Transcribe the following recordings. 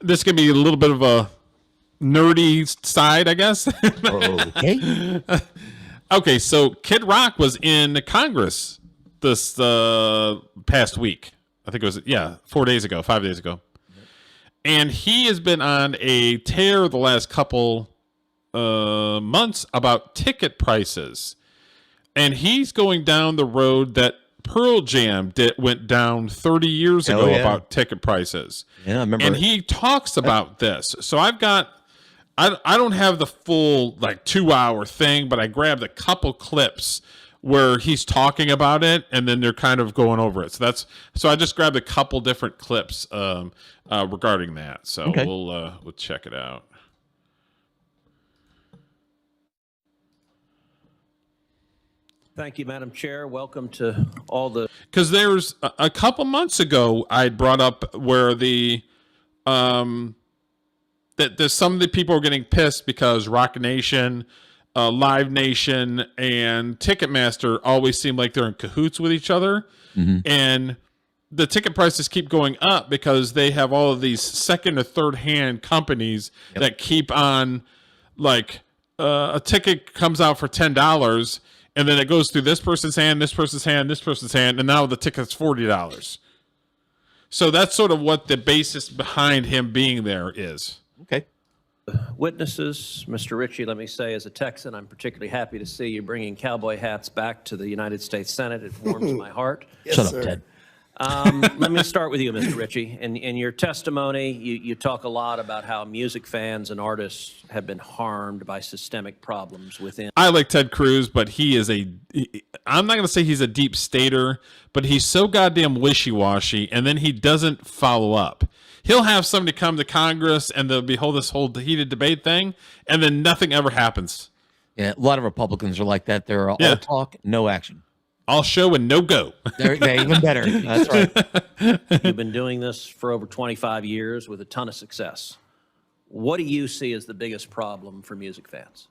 this could be a little bit of a nerdy side, I guess. Okay. Okay, so Kid Rock was in Congress this past week. I think it was 5 days ago. And he has been on a tear the last couple months about ticket prices. And he's going down the road that Pearl Jam went down 30 years ago about ticket prices. Yeah, I remember. And he talks about this. So I don't have the full 2-hour thing, but I grabbed a couple clips where he's talking about it, and then they're kind of going over it. So I just grabbed a couple different clips regarding that. So we'll check it out. Thank you, Madam Chair. Welcome to all the... Because there's a couple months ago, I brought up where that there's some of the people are getting pissed because Rock Nation, Live Nation, and Ticketmaster always seem like they're in cahoots with each other. Mm-hmm. And the ticket prices keep going up because they have all of these second or third hand companies that keep on, a ticket comes out for $10 and then it goes through this person's hand, this person's hand, this person's hand, and now the ticket's $40. So that's sort of what the basis behind him being there is. Okay. Witnesses, Mr. Ritchie, let me say, as a Texan, I'm particularly happy to see you bringing cowboy hats back to the United States Senate. It warms my heart. Yes, Shut up, Ted. Let me start with you, Mr. Ritchie. In your testimony, you talk a lot about how music fans and artists have been harmed by systemic problems within. I like Ted Cruz, but I'm not going to say he's a deep stater, but he's so goddamn wishy-washy, and then he doesn't follow up. He'll have somebody come to Congress, and there'll be this whole heated debate thing, and then nothing ever happens. Yeah, a lot of Republicans are like that. They're all talk, no action. All show and no go. They're even better. That's right. You've been doing this for over 25 years with a ton of success. What do you see as the biggest problem for music fans?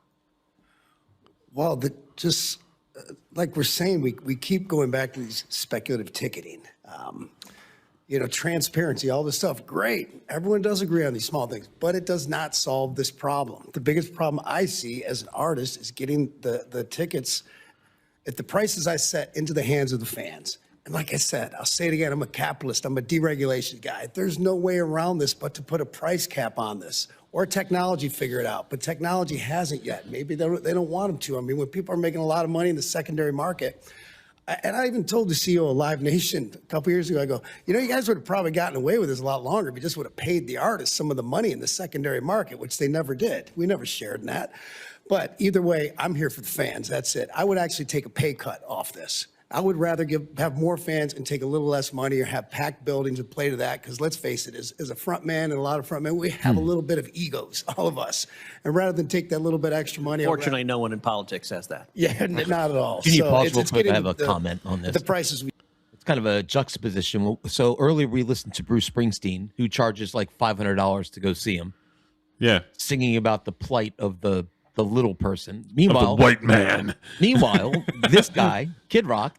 Well, like we're saying, we keep going back to these speculative ticketing. Transparency, all this stuff, great. Everyone does agree on these small things, but it does not solve this problem. The biggest problem I see as an artist is getting the tickets at the prices I set into the hands of the fans. And like I said, I'll say it again, I'm a capitalist, I'm a deregulation guy. There's no way around this but to put a price cap on this or technology figure it out. But technology hasn't yet. Maybe they don't want them to. I mean, when people are making a lot of money in the secondary market, and I even told the CEO of Live Nation a couple years ago, I go, you guys would have probably gotten away with this a lot longer if you just would have paid the artists some of the money in the secondary market, which they never did. We never shared in that. But either way, I'm here for the fans. That's it. I would actually take a pay cut off this. I would rather have more fans and take a little less money or have packed buildings and play to that. Because let's face it, as a front man and a lot of front men, we have a little bit of egos, all of us. And rather than take that little bit extra money. Fortunately, no one in politics has that. Yeah, not at all. Can you pause real quick? I have a comment on this. The prices. It's kind of a juxtaposition. So earlier we listened to Bruce Springsteen, who charges like $500 to go see him. Yeah. Singing about the plight of the little person. Meanwhile, the white man. Meanwhile, this guy, Kid Rock,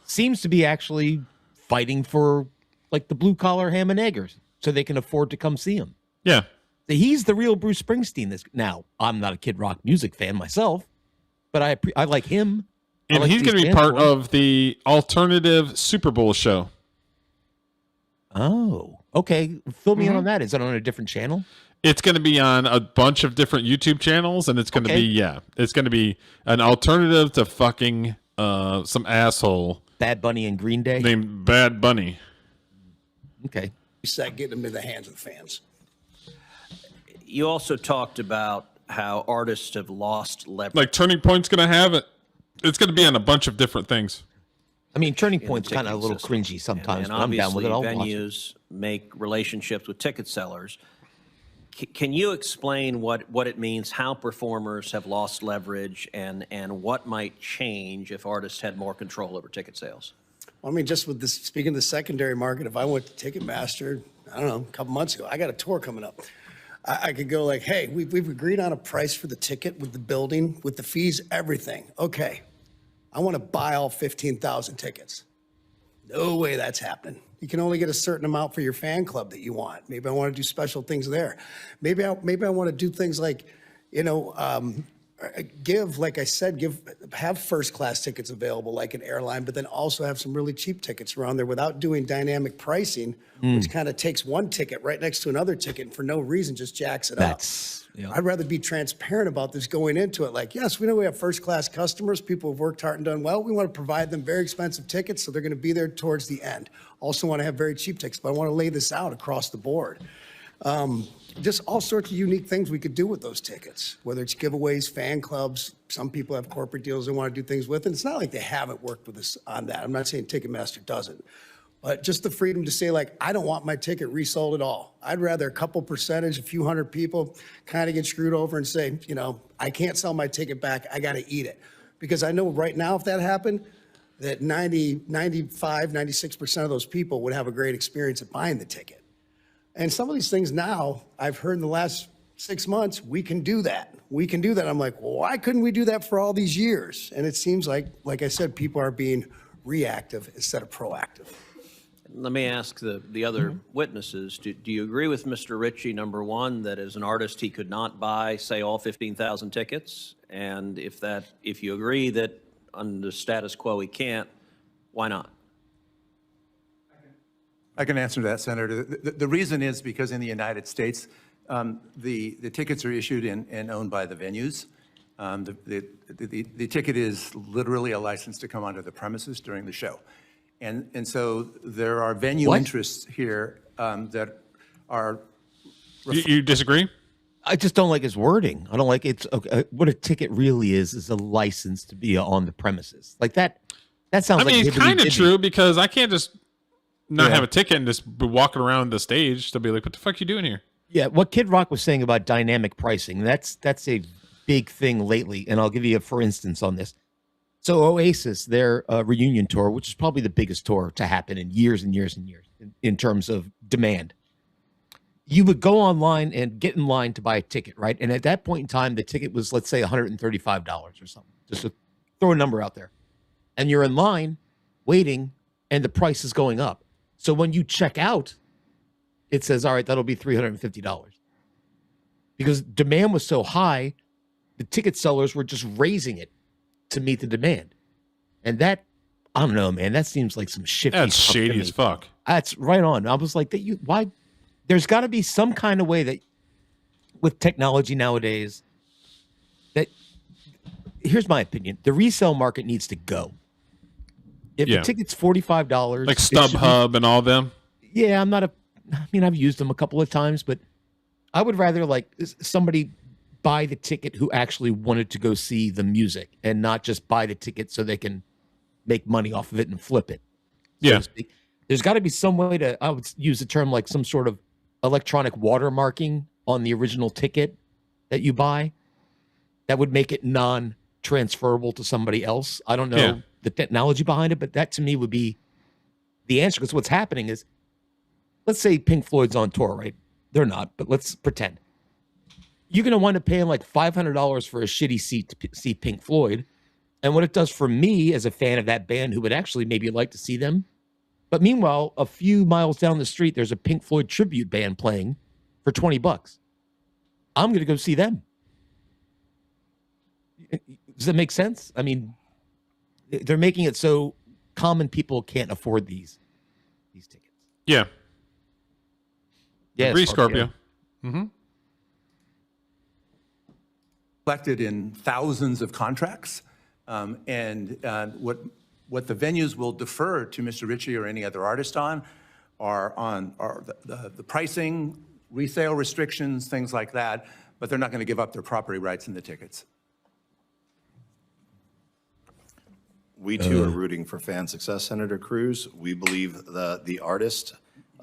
seems to be actually fighting for the blue collar ham and eggers so they can afford to come see him. Yeah. So he's the real Bruce Springsteen. Now, I'm not a Kid Rock music fan myself, but I like him. And he's going to be part of the alternative Super Bowl show. Oh, okay. Fill me in on that. Is it on a different channel? It's going to be on a bunch of different YouTube channels, and it's going to be, it's going to be an alternative to fucking some asshole. Bad Bunny and Green Day? Named Bad Bunny. Okay. Getting them in the hands of the fans. You also talked about how artists have lost leverage. Like Turning Point's going to have it. It's going to be on a bunch of different things. I mean, Turning Point's kind of a little cringy sometimes, but I'm down with it. I'll watch it. Venues make relationships with ticket sellers. Can you explain what it means, how performers have lost leverage, and what might change if artists had more control over ticket sales? Well, I mean, just with this, speaking of the secondary market, if I went to Ticketmaster, I don't know, a couple months ago, I got a tour coming up. I could go like, hey, we've agreed on a price for the ticket with the building, with the fees, everything. Okay, I want to buy all 15,000 tickets. No way that's happening. You can only get a certain amount for your fan club that you want. Maybe I want to do special things there. Maybe I want to do things like, like I said, have first class tickets available like an airline, but then also have some really cheap tickets around there without doing dynamic pricing, which kind of takes one ticket right next to another ticket and for no reason just jacks it up. I'd rather be transparent about this going into it. Like, yes, we know we have first class customers, people who've worked hard and done well. We want to provide them very expensive tickets, so they're going to be there towards the end. Also want to have very cheap tickets, but I want to lay this out across the board. Just all sorts of unique things we could do with those tickets, whether it's giveaways, fan clubs. Some people have corporate deals they want to do things with, and it's not like they haven't worked with us on that. I'm not saying Ticketmaster doesn't, but just the freedom to say, like, I don't want my ticket resold at all. I'd rather a couple percentage, a few hundred people kind of get screwed over and say, I can't sell my ticket back. I got to eat it. Because I know right now if that happened, that 90, 95, 96% of those people would have a great experience at buying the ticket. And some of these things now, I've heard in the last 6 months, we can do that. We can do that. I'm like, well, why couldn't we do that for all these years? And it seems like I said, people are being reactive instead of proactive. Let me ask the other witnesses, do you agree with Mr. Ritchie, number one, that as an artist he could not buy, say, all 15,000 tickets? And if you agree that under status quo he can't, why not? I can answer that, Senator. The reason is because in the United States, the tickets are issued and owned by the venues. The ticket is literally a license to come onto the premises during the show. And so there are venue interests here that are... You disagree? I just don't like his wording. I don't like it's okay, what a ticket really is a license to be on the premises. Like that sounds like it's kind of true because I can't just not have a ticket and just be walking around the stage to be like, what the fuck are you doing here? Yeah, what Kid Rock was saying about dynamic pricing, that's a big thing lately. And I'll give you a for instance on this. So Oasis, their reunion tour, which is probably the biggest tour to happen in years and years and years in terms of demand. You would go online and get in line to buy a ticket, right? And at that point in time, the ticket was, let's say, $135 or something, just to throw a number out there. And you're in line waiting, and the price is going up. So when you check out, it says, all right, that'll be $350. Because demand was so high, the ticket sellers were just raising it to meet the demand. And that, I don't know, man, that seems like some shifty That's stuff shady to me. as fuck. That's right on. I was like, why? There's got to be some kind of way that with technology nowadays that, here's my opinion, the resale market needs to go. If the ticket's $45, like StubHub and all them. Yeah, I've used them a couple of times, but I would rather like somebody buy the ticket who actually wanted to go see the music and not just buy the ticket so they can make money off of it and flip it. So to speak. There's got to be some way to, I would use the term like some sort of electronic watermarking on the original ticket that you buy that would make it non-transferable to somebody else. I don't know the technology behind it, but that to me would be the answer. Because what's happening is, let's say Pink Floyd's on tour, right? They're not, but let's pretend. You're going to wind up paying like $500 for a shitty seat to see Pink Floyd. And what it does for me as a fan of that band who would actually maybe like to see them. But meanwhile, a few miles down the street, there's a Pink Floyd tribute band playing for $20. I'm going to go see them. Does that make sense? I mean, they're making it so common people can't afford these tickets. Yeah. Yeah, Agree, Scorpio. Mm-hmm. Reflected in thousands of contracts. And what the venues will defer to Mr. Ritchie or any other artist on are the pricing, resale restrictions, things like that, but they're not going to give up their property rights in the tickets. We too are rooting for fan success, Senator Cruz. We believe the artist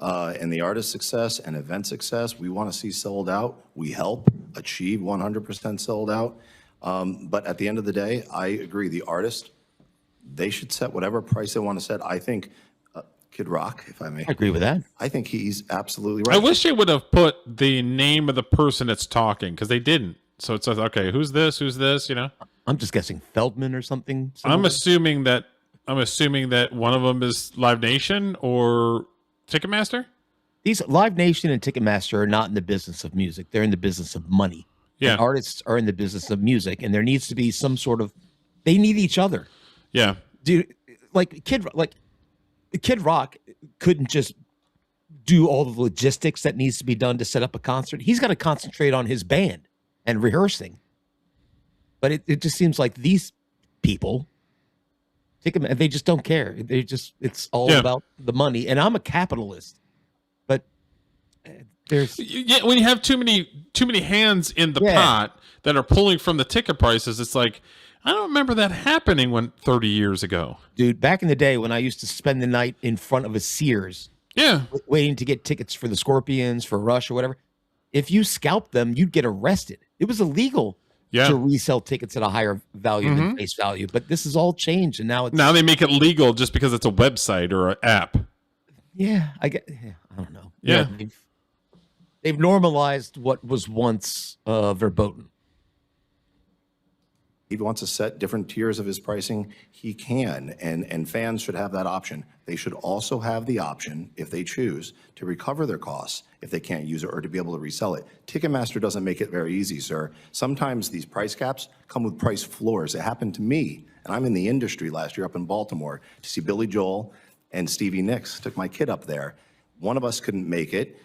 and the artist success and event success, we want to see sold out. We help achieve 100% sold out. But at the end of the day, I agree. The artist, they should set whatever price they want to set. I think Kid Rock, if I may. I agree with that. I think he's absolutely right. I wish they would have put the name of the person that's talking because they didn't. So it says, okay, who's this? Who's this? You know? I'm just guessing Feldman or something. I'm assuming that I'm assuming that one of them is Live Nation or Ticketmaster. These Live Nation and Ticketmaster are not in the business of music. They're in the business of money. Yeah. And artists are in the business of music, and there needs to be some sort of, they need each other. Yeah. Dude, Kid Rock couldn't just do all the logistics that needs to be done to set up a concert. He's got to concentrate on his band and rehearsing. But it just seems like these people, they just don't care. It's all about the money. And I'm a capitalist, but there's when you have too many hands in the pot that are pulling from the ticket prices, it's like, I don't remember that happening 30 years ago. Dude, back in the day when I used to spend the night in front of a Sears, waiting to get tickets for the Scorpions, for Rush or whatever, if you scalped them, you'd get arrested. It was illegal to resell tickets at a higher value than face value. But this has all changed, and now they make it legal just because it's a website or an app. Yeah, I don't know. Yeah. They've normalized what was once verboten. He wants to set different tiers of his pricing, he can, and fans should have that option. They should also have the option, if they choose, to recover their costs if they can't use it or to be able to resell it. Ticketmaster doesn't make it very easy, sir. Sometimes these price caps come with price floors. It happened to me, and I'm in the industry last year up in Baltimore to see Billy Joel and Stevie Nicks. Took my kid up there. One of us couldn't make it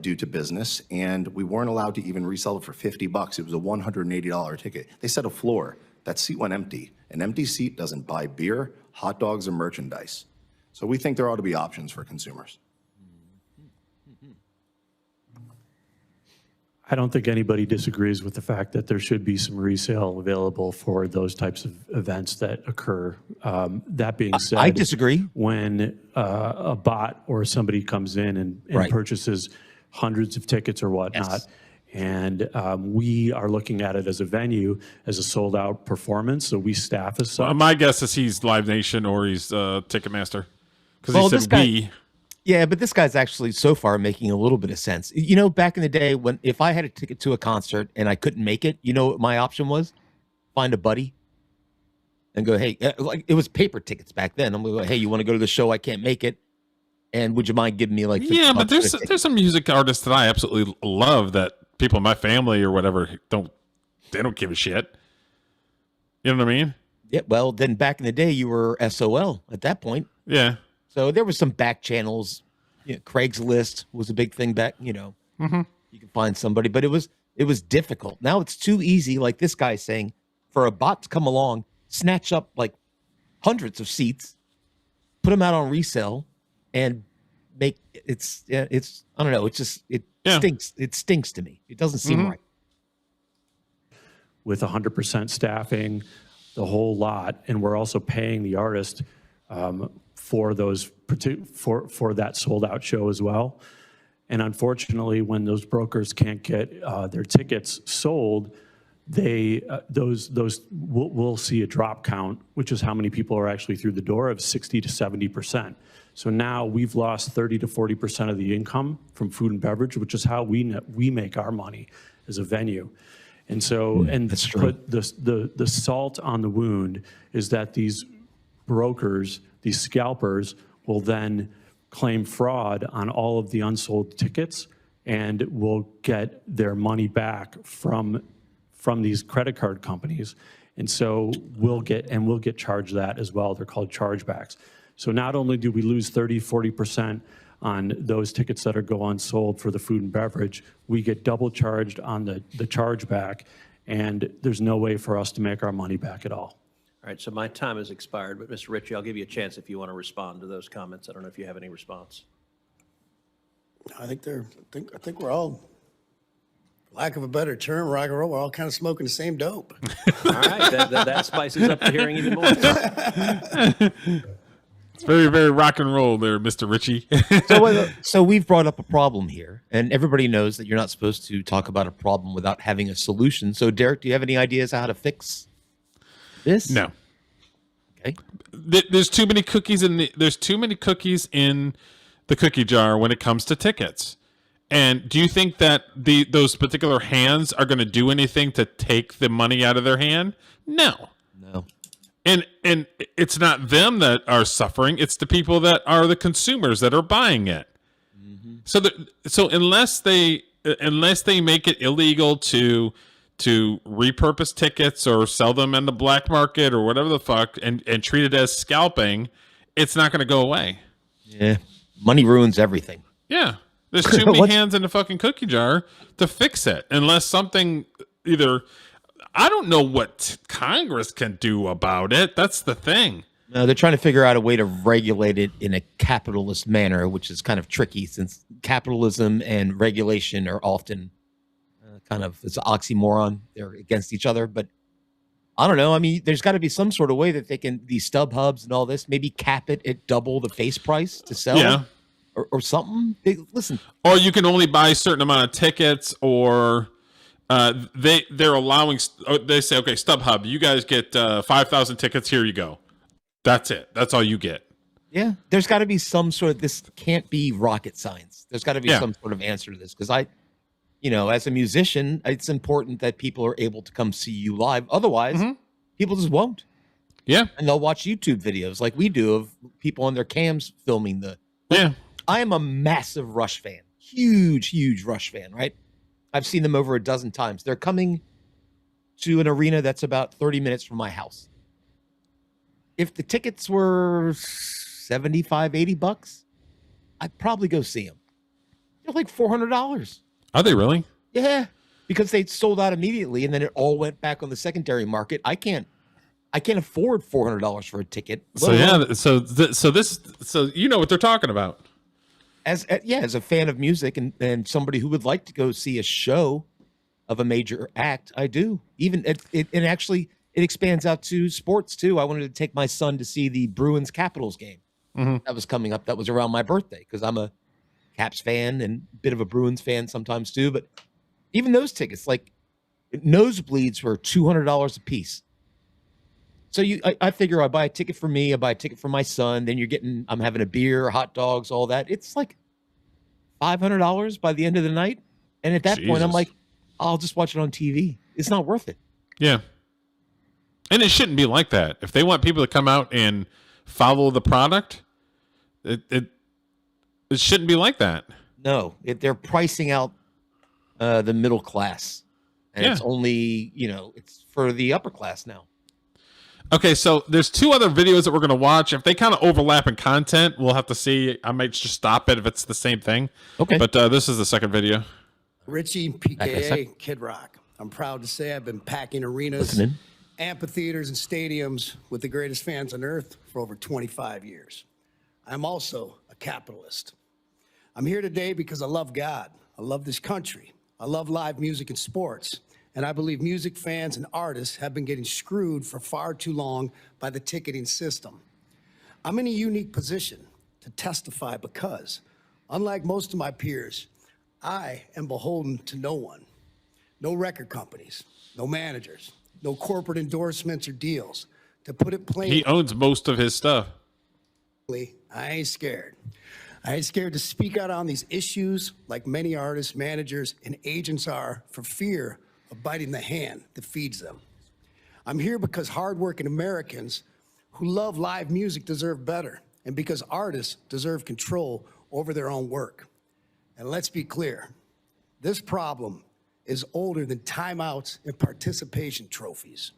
due to business, and we weren't allowed to even resell it for $50. It was a $180 ticket. They set a floor. That seat went empty. An empty seat doesn't buy beer, hot dogs, or merchandise. So we think there ought to be options for consumers. I don't think anybody disagrees with the fact that there should be some resale available for those types of events that occur. That being said, I disagree. When a bot or somebody comes in and purchases hundreds of tickets or whatnot, and we are looking at it as a venue, as a sold-out performance, so we staff as such. My guess is he's Live Nation or he's Ticketmaster. Because he said we. Yeah, but this guy's actually so far making a little bit of sense. You know, back in the day if I had a ticket to a concert and I couldn't make it, you know what my option was? Find a buddy and go, hey, like it was paper tickets back then. I'm going to go, hey, you want to go to the show? I can't make it. And would you mind giving me like 50 but there's some music artists that I absolutely love that people in my family or whatever don't give a shit. You know what I mean? Yeah, well, then back in the day you were SOL at that point. Yeah. So there was some back channels. You know, Craigslist was a big thing back, you know. Mm-hmm. You can find somebody, but it was difficult. Now it's too easy, like this guy's saying, for a bot to come along, snatch up like hundreds of seats, put them out on resale, and make it's I don't know, it stinks. It stinks to me. It doesn't seem right. With 100% staffing, the whole lot, and we're also paying the artist for that sold out show as well. And unfortunately, when those brokers can't get their tickets sold, we'll see a drop count, which is how many people are actually through the door, of 60 to 70%. So now we've lost 30 to 40% of the income from food and beverage, which is how we make our money as a venue. And so, that's true. But the salt on the wound is that these brokers, these scalpers, will then claim fraud on all of the unsold tickets and will get their money back from these credit card companies. And so we'll get charged that as well. They're called chargebacks. So not only do we lose 30, 40% on those tickets that go unsold for the food and beverage, we get double charged on the chargeback, and there's no way for us to make our money back at all. All right, so my time has expired, but Mr. Ritchie, I'll give you a chance if you want to respond to those comments. I don't know if you have any response. I think we're all, for lack of a better term, rock and roll, we're all kind of smoking the same dope. All right, that spices up the hearing even more. It's very, very rock and roll there, Mr. Ritchie. So we've brought up a problem here, and everybody knows that you're not supposed to talk about a problem without having a solution. So, Derek, do you have any ideas how to fix this? No. Okay. There's too many cookies in the cookie jar when it comes to tickets. And do you think that those particular hands are going to do anything to take the money out of their hand? No. And it's not them that are suffering, it's the people that are the consumers that are buying it. So unless they make it illegal to repurpose tickets or sell them in the black market or whatever the fuck and treat it as scalping, it's not going to go away. Yeah, money ruins everything. Yeah. There's too many hands in the fucking cookie jar to fix it. Unless something I don't know what Congress can do about it. That's the thing. No, they're trying to figure out a way to regulate it in a capitalist manner, which is kind of tricky since capitalism and regulation are often it's an oxymoron. They're against each other, but I don't know. I mean, there's got to be some sort of way that they can, these stub hubs and all this, maybe cap it at double the face price to sell. Yeah. Or something. Listen. Or you can only buy a certain amount of tickets, or they're allowing. They say, okay, StubHub, you guys get 5,000 tickets. Here you go. That's it. That's all you get. Yeah, there's got to be some sort of. This can't be rocket science. There's got to be some sort of answer to this because as a musician, it's important that people are able to come see you live. Otherwise, people just won't. Yeah, and they'll watch YouTube videos like we do of people on their cams filming the. Yeah. I am a massive Rush fan, huge Rush fan, right? I've seen them over a dozen times. They're coming to an arena that's about 30 minutes from my house. If the tickets were $75, $80, I'd probably go see them. They're like $400. Are they really? Yeah, because they sold out immediately, and then it all went back on the secondary market. I can't afford $400 for a ticket. So so you know what they're talking about. As a fan of music and somebody who would like to go see a show of a major act, I do. Even it expands out to sports too. I wanted to take my son to see the Bruins Capitals game that was coming up. That was around my birthday because I'm a Caps fan and a bit of a Bruins fan sometimes too. But even those tickets, like nosebleeds, were $200 a piece. So I figure I buy a ticket for me, I buy a ticket for my son, then I'm having a beer, hot dogs, all that. It's like $500 by the end of the night. And at that point, I'm like, I'll just watch it on TV. It's not worth it. Yeah. And it shouldn't be like that. If they want people to come out and follow the product, it shouldn't be like that. No, they're pricing out the middle class. And it's only, it's for the upper class now. Okay, so there's two other videos that we're going to watch. If they kind of overlap in content, we'll have to see. I might just stop it if it's the same thing. Okay. But this is the second video. Ritchie, PKA, Kid Rock. I'm proud to say I've been packing arenas, amphitheaters, and stadiums with the greatest fans on earth for over 25 years. I'm also a capitalist. I'm here today because I love God. I love this country. I love live music and sports. And I believe music fans and artists have been getting screwed for far too long by the ticketing system. I'm in a unique position to testify because, unlike most of my peers, I am beholden to no one. No record companies, no managers, no corporate endorsements or deals. To put it plainly, he owns most of his stuff. I ain't scared. I ain't scared to speak out on these issues like many artists, managers, and agents are for fear of biting the hand that feeds them. I'm here because hardworking Americans who love live music deserve better, and because artists deserve control over their own work. And let's be clear, this problem is older than timeouts and participation trophies.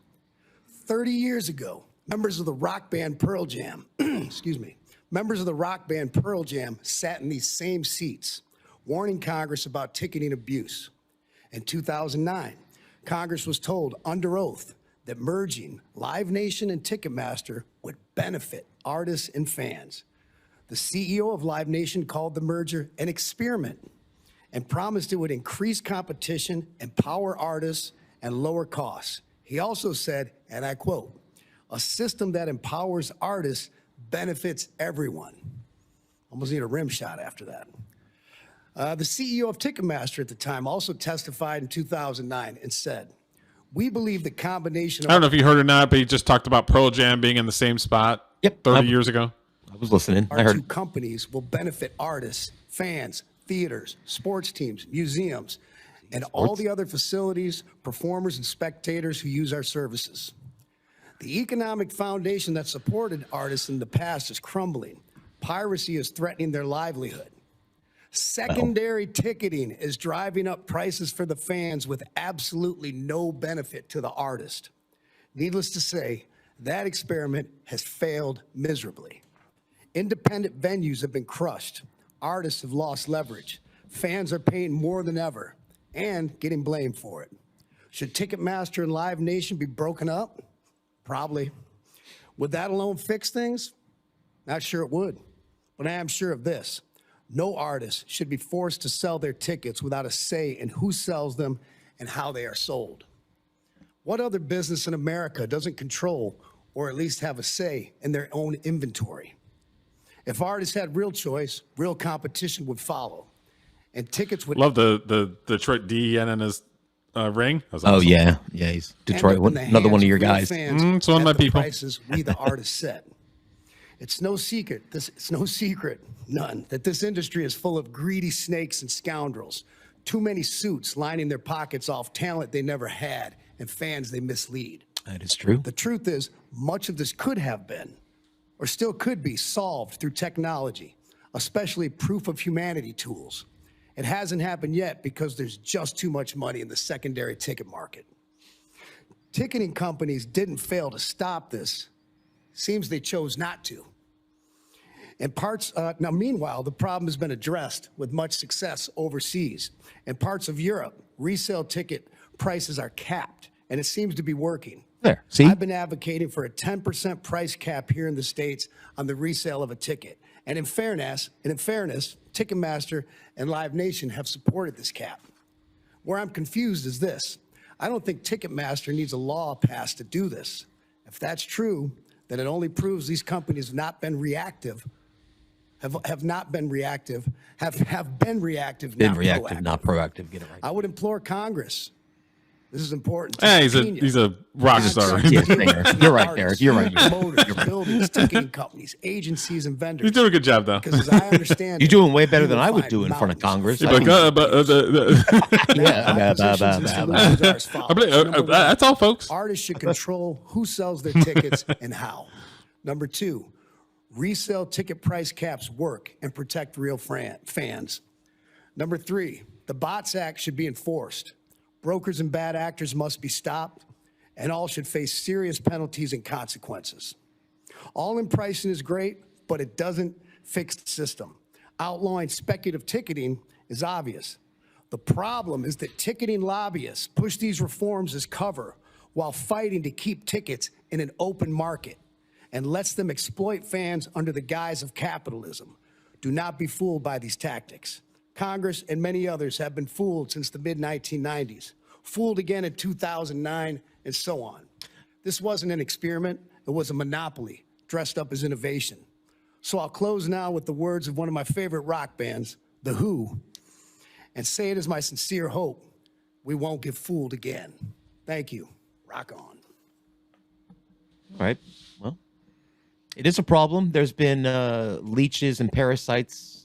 30 years ago, members of the rock band Pearl Jam, members of the rock band Pearl Jam sat in these same seats, warning Congress about ticketing abuse. In 2009, Congress was told under oath that merging Live Nation and Ticketmaster would benefit artists and fans. The CEO of Live Nation called the merger an experiment and promised it would increase competition, empower artists, and lower costs. He also said, and I quote, "A system that empowers artists benefits everyone." Almost need a rim shot after that. The CEO of Ticketmaster at the time also testified in 2009 and said, "We believe the combination of..." I don't know if you heard or not, but he just talked about Pearl Jam being in the same spot 30 years ago. I was listening. I Our heard. two companies will benefit artists, fans, theaters, sports teams, museums, and all the other facilities, performers, and spectators who use our services. The economic foundation that supported artists in the past is crumbling. Piracy is threatening their livelihood. Secondary ticketing is driving up prices for the fans with absolutely no benefit to the artist. Needless to say, that experiment has failed miserably. Independent venues have been crushed. Artists have lost leverage. Fans are paying more than ever and getting blamed for it. Should Ticketmaster and Live Nation be broken up? Probably. Would that alone fix things? Not sure it would. But I am sure of this. No artist should be forced to sell their tickets without a say in who sells them and how they are sold. What other business in America doesn't control or at least have a say in their own inventory? If artists had real choice, real competition would follow. And tickets would Love the Detroit DEN in his ring. That was Oh awesome. yeah, he's Detroit. end up in the Another one of hands your real guys. fans It's one of my at the people. prices we, the artists, set. It's no secret. It's no secret, none, that this industry is full of greedy snakes and scoundrels. Too many suits lining their pockets off talent they never had and fans they mislead. That is true. The truth is, much of this could have been, or still could be, solved through technology, especially proof of humanity tools. It hasn't happened yet because there's just too much money in the secondary ticket market. Ticketing companies didn't fail to stop this. Seems they chose not to. Now, meanwhile, the problem has been addressed with much success overseas. In parts of Europe, resale ticket prices are capped, and it seems to be working. There, see? I've been advocating for a 10% price cap here in the States on the resale of a ticket. And in fairness, Ticketmaster and Live Nation have supported this cap. Where I'm confused is this. I don't think Ticketmaster needs a law passed to do this. If that's true, then it only proves these companies have not been reactive, not proactive. Not proactive. Get it right. I would implore Congress. This is important. Hey, he's a rock star. Yeah, you're right, Derek. You're right. Promoters, buildings, ticketing companies, agencies, and vendors. He's doing a good job, though. Because as I understand, You're it, doing way better you than will I would find do in front of Congress. He's like, Now, my positions and solutions are as follows. Number one, that's all, folks. artists should control who sells their tickets and how. Number two, resale ticket price caps work and protect real fans. Number three, the Bots Act should be enforced. Brokers and bad actors must be stopped, and all should face serious penalties and consequences. All-in pricing is great, but it doesn't fix the system. Outlawing speculative ticketing is obvious. The problem is that ticketing lobbyists push these reforms as cover while fighting to keep tickets in an open market and lets them exploit fans under the guise of capitalism. Do not be fooled by these tactics. Congress and many others have been fooled since the mid-1990s, fooled again in 2009, and so on. This wasn't an experiment. It was a monopoly dressed up as innovation. So I'll close now with the words of one of my favorite rock bands, The Who, and say it is my sincere hope we won't get fooled again. Thank you. Rock on. All right. Well, it is a problem. There's been leeches and parasites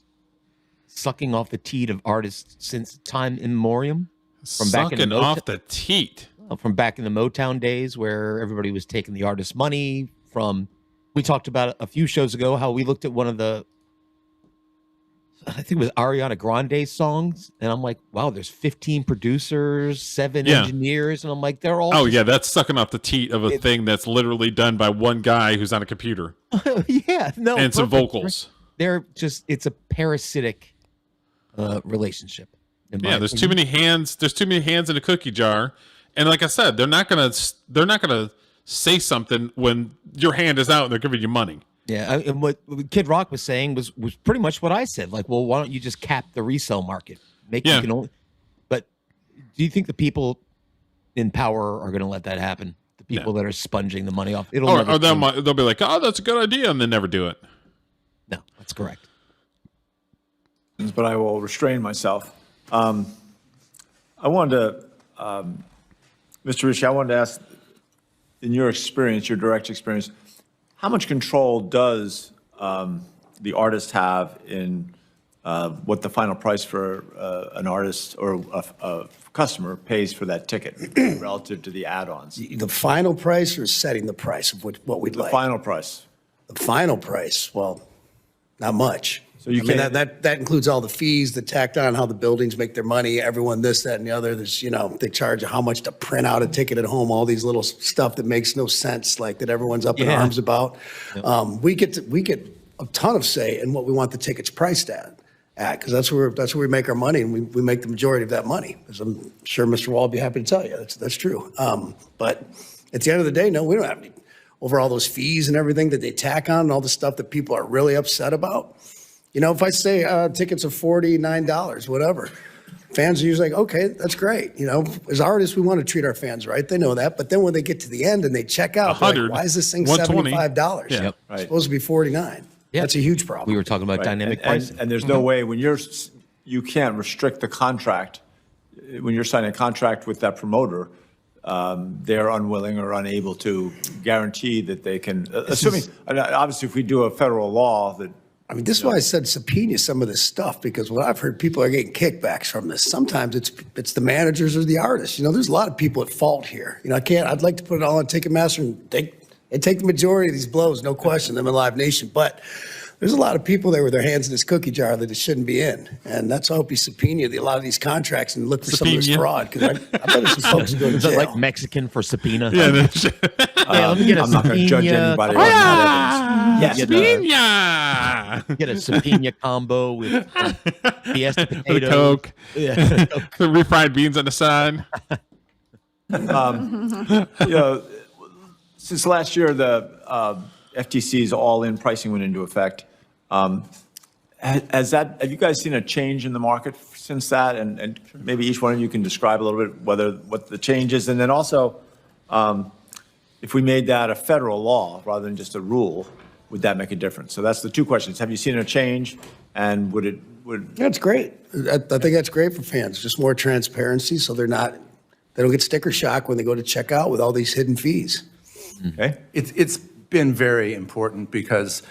sucking off the teat of artists since time immemorial. From back in Sucking off the teat. From back in the Motown days where everybody was taking the artist's money from. We talked about a few shows ago how we looked at one of the, I think it was Ariana Grande's songs, and I'm like, wow, there's 15 producers, 7 engineers, and I'm like, they're all. Oh, yeah, that's sucking off the teat of a thing that's literally done by one guy who's on a computer. Yeah, no. And some perfect. vocals. They're just, it's a parasitic relationship. Yeah, there's too many hands. There's too many hands in a cookie jar, and like I said, they're not gonna say something when your hand is out and they're giving you money. Yeah, and what Kid Rock was saying was pretty much what I said. Like, well, why don't you just cap the resale market? You can only. But do you think the people in power are going to let that happen? The people that are sponging the money off. Or they'll be like, oh, that's a good idea, and they never do it. No, that's correct. But I will restrain myself. I wanted to, Mr. Ritchie, I wanted to ask, in your experience, your direct experience, how much control does the artist have in what the final price for an artist or a customer pays for that ticket relative to the add-ons? The final price or setting the price of what we'd The like? final price. The final price, well, not much. So you I mean, can't- that includes all the fees, the tacked on, how the buildings make their money, everyone this, that, and the other. There's, they charge you how much to print out a ticket at home, all these little stuff that makes no sense, like that everyone's up in Yeah. arms about. We get a ton of say in what we want the tickets priced at, because that's where we make our money, and we make the majority of that money. As I'm sure Mr. Wall will be happy to tell you, that's true. But at the end of the day, no, we don't have any over all those fees and everything that they tack on and all the stuff that people are really upset about. If I say tickets are $49, whatever, fans are usually like, okay, that's great. As artists, we want to treat our fans right. They know that. But then when they get to the end and they check out, they're 100, like, why is this thing $120? $75? Yeah. Yep. Right. It's supposed to be $49. Yeah. That's a huge problem. We were talking about Right. dynamic And- pricing. And there's no way when you can't restrict the contract, when you're signing a contract with that promoter, they're unwilling or unable to guarantee that they can, assuming, obviously, if we do a federal law that, I mean, this is why I said subpoena some of this stuff, because what I've heard, people are getting kickbacks from this. Sometimes it's the managers or the artists. There's a lot of people at fault here. I'd like to put it all on Ticketmaster and take the majority of these blows, no question, them in Live Nation. But there's a lot of people there with their hands in this cookie jar that it shouldn't be in. And that's why I hope you subpoena a lot of these contracts and look for some of this Subpoena. fraud, because I bet there's some folks who go to Is that jail. like Mexican for subpoena? Yeah, Let me get a I'm not going to judge subpoena. anybody on that evidence. Yes, Pina! Get a subpoena combo with Fiesta The potatoes. Coke, Yeah. the refried beans on the side. Since last year, the FTC's all-in pricing went into effect. Have you guys seen a change in the market since that? And maybe each one of you can describe a little bit what the change is. And then also, if we made that a federal law rather than just a rule, would that make a difference? So that's the two questions. Have you seen a change? And would That's great. I think that's great for fans. Just more transparency, so they don't get sticker shock when they go to check out with all these hidden fees. okay? It's been very important because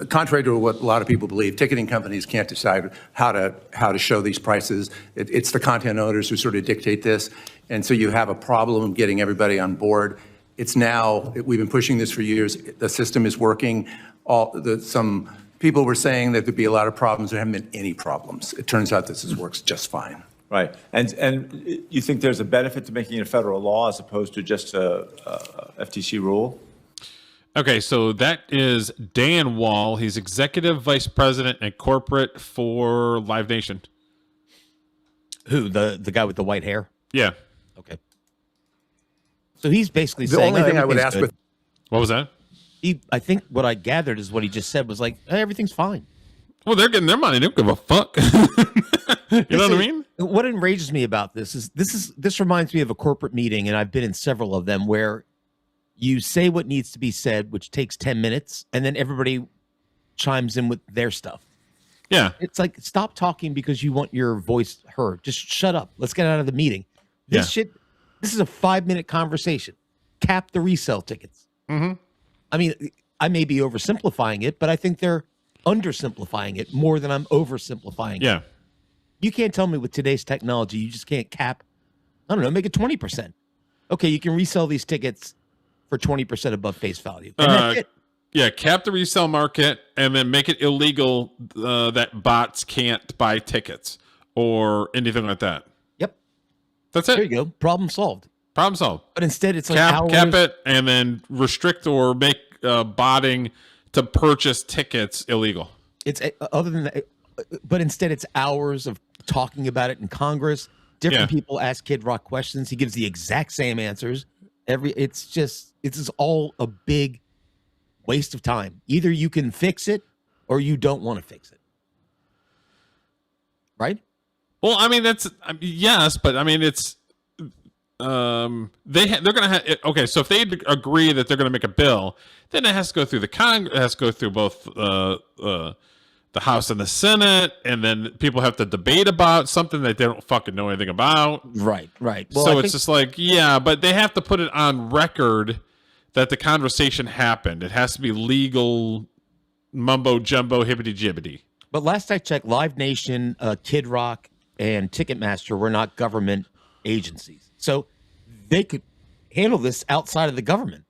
contrary to what a lot of people believe, ticketing companies can't decide how to show these prices. It's the content owners who sort of dictate this. And so you have a problem getting everybody on board. It's now, we've been pushing this for years. The system is working. Some people were saying that there'd be a lot of problems. There haven't been any problems. It turns out this works just fine. Right. And you think there's a benefit to making it a federal law as opposed to just a FTC rule? Okay, so that is Dan Wall. He's Executive Vice President and Corporate for Live Nation. Who? The guy with the white hair? Yeah. Okay. So he's basically The saying, only thing I would everything's ask good. with What was that? I think what I gathered is what he just said was like, everything's fine. Well, they're getting their money. They don't give a fuck. You know what I mean? What enrages me about this reminds me of a corporate meeting, and I've been in several of them where you say what needs to be said, which takes 10 minutes, and then everybody chimes in with their stuff. Yeah. It's like, stop talking because you want your voice heard. Just shut up. Let's get out of the meeting. This is a 5-minute conversation. Cap the resale tickets. Mm-hmm. I mean, I may be oversimplifying it, but I think they're undersimplifying it more than I'm oversimplifying it. Yeah. You can't tell me with today's technology, you just can't cap, I don't know, make it 20%. Okay, you can resell these tickets for 20% above face value. And that's it. Yeah, cap the resale market and then make it illegal that bots can't buy tickets or anything like that. Yep. That's There it. you go. Problem solved. Problem solved. But instead, it's like Cap it and then restrict or make botting to purchase tickets illegal. It's other than that, but instead it's hours of talking about it in Congress. Different people ask Kid Rock questions. He gives the exact same answers. It's all a big waste of time. Either you can fix it or you don't want to fix it. Right? Well, I mean yes, but I mean it's they're gonna have okay. So if they agree that they're gonna make a bill, then it has to go through the Congress. It has to go through both the House and the Senate, and then people have to debate about something that they don't fucking know anything about. Right. Well, So it's just like, yeah, but they have to put it on record that the conversation happened. It has to be legal, mumbo jumbo, hibbity jibbity. But last I checked, Live Nation, Kid Rock, and Ticketmaster were not government agencies. So they could handle this outside of the government.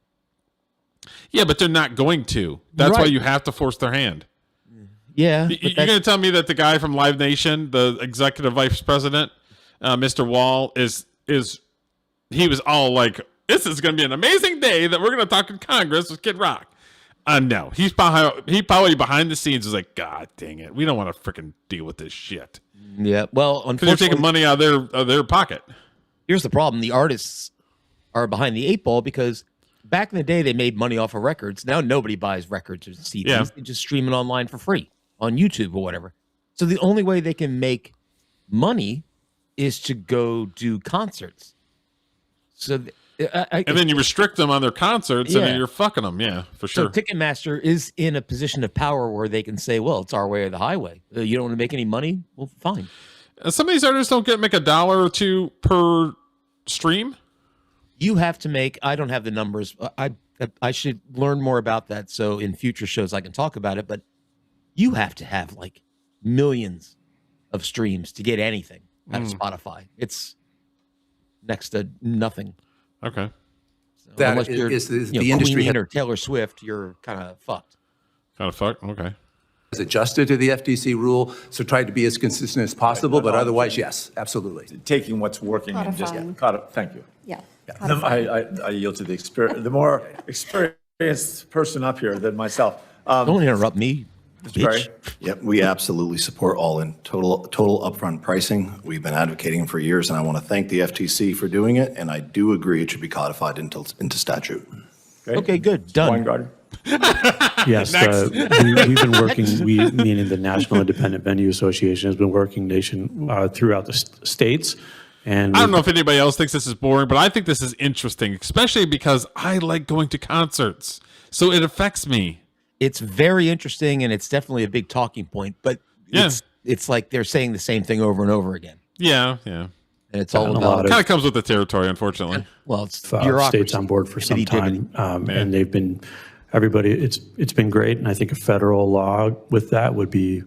Yeah, but they're not going to. That's why Right. you have to force their hand. Yeah. You're going to tell me that the guy from Live Nation, the executive vice president, Mr. Wall, he was all like, this is going to be an amazing day that we're going to talk in Congress with Kid Rock. No, he probably behind the scenes was like, God dang it, we don't want to freaking deal with this shit. Yeah. Well, Because you're unfortunately, taking money out of their pocket. here's the problem. The artists are behind the 8 ball because back in the day, they made money off of records. Now nobody buys records or CDs. Yeah. They just stream it online for free on YouTube or whatever. So the only way they can make money is to go do concerts. So, And then you restrict them on their concerts, and Yeah. then you're fucking them. Yeah, for so sure. Ticketmaster is in a position of power where they can say, well, it's our way or the highway. You don't want to make any money? Well, fine. Some of these artists don't make $1 or $2 per stream. You have to make, I don't have the numbers. I should learn more about that. So in future shows, I can talk about it, but you have to have like millions of streams to get anything out of Spotify. It's next to nothing. Okay. So That unless you're, is the you know, industry Queen has- or Taylor Swift, you're kind of fucked. Kind of fuck. Okay. Has adjusted to the FTC rule, so tried to be as consistent as possible, but otherwise, yes, absolutely. Taking what's working and just, Codifying. thank you. Yeah. I yield to the more experienced person up here than myself. Don't interrupt me, Mr. Perry? bitch. Yep, we absolutely support all-in total upfront pricing. We've been advocating for years, and I want to thank the FTC for doing it, and I do agree it should be codified into statute. Okay, good. Done. Weingarten? Yes, we've been working, meaning the National Independent Venue Association has been working throughout the states. And I don't know if anybody else thinks this is boring, but I think this is interesting, especially because I like going to concerts. So it affects me. It's very interesting, and it's definitely a big talking point, but it's like they're saying the same thing over and over again. Yeah. And it's Gotten all a about lot of- Kind of comes with the territory, unfortunately. well, it's states bureaucracy. on board for some Diggity-diggity. time, and they've been everybody. It's been great, and I think a federal law with that would be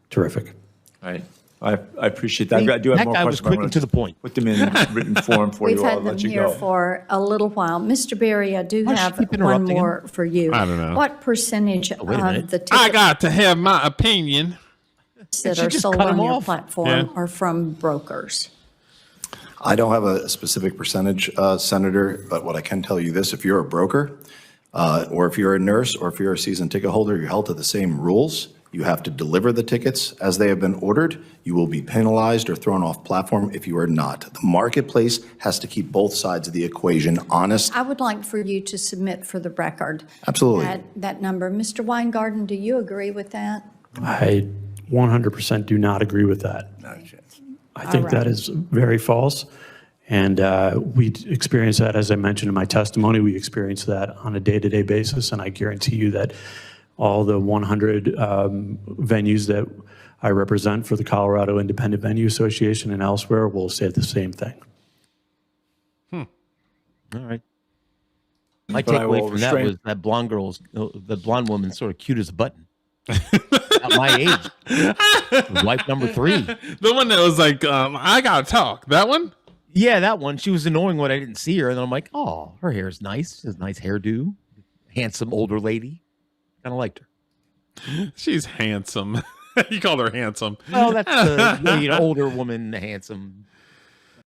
terrific. Right. I appreciate that. I do have That more guy was questions. but I'm quick gonna and to the point. Put them in written form for We've you all. had I'll them let you here go. for a little while. Mr. Berry, I do Why does she have keep one interrupting him? more for you. I don't know. What percentage wait a minute. of the I tickets got to have my opinion. that She are just sold cut on him your off. platform Yeah. are from brokers? I don't have a specific percentage, Senator, but what I can tell you this, if you're a broker, or if you're a nurse, or if you're a season ticket holder, you're held to the same rules. You have to deliver the tickets as they have been ordered. You will be penalized or thrown off platform if you are not. The marketplace has to keep both sides of the equation honest. I would like for you to submit for the record. Absolutely. That number. Mr. Weingarten, do you agree with that? I 100% do not agree with that. Not a chance. I think right. that is very false. And we experience that, as I mentioned in my testimony, we experience that on a day-to-day basis. And I guarantee you that all the 100 venues that I represent for the Colorado Independent Venue Association and elsewhere will say the same thing. All right. My But I takeaway will from that restrain- was that the blonde woman, sort of cute as a button. At my age, wife number 3. The one that was like, I got to talk. That one? Yeah, that one. She was annoying when I didn't see her, and then I'm like, oh, her hair is nice. She has a nice hairdo. Handsome older lady. Kind of liked her. She's handsome. You called her handsome. Well, that's the older woman, handsome.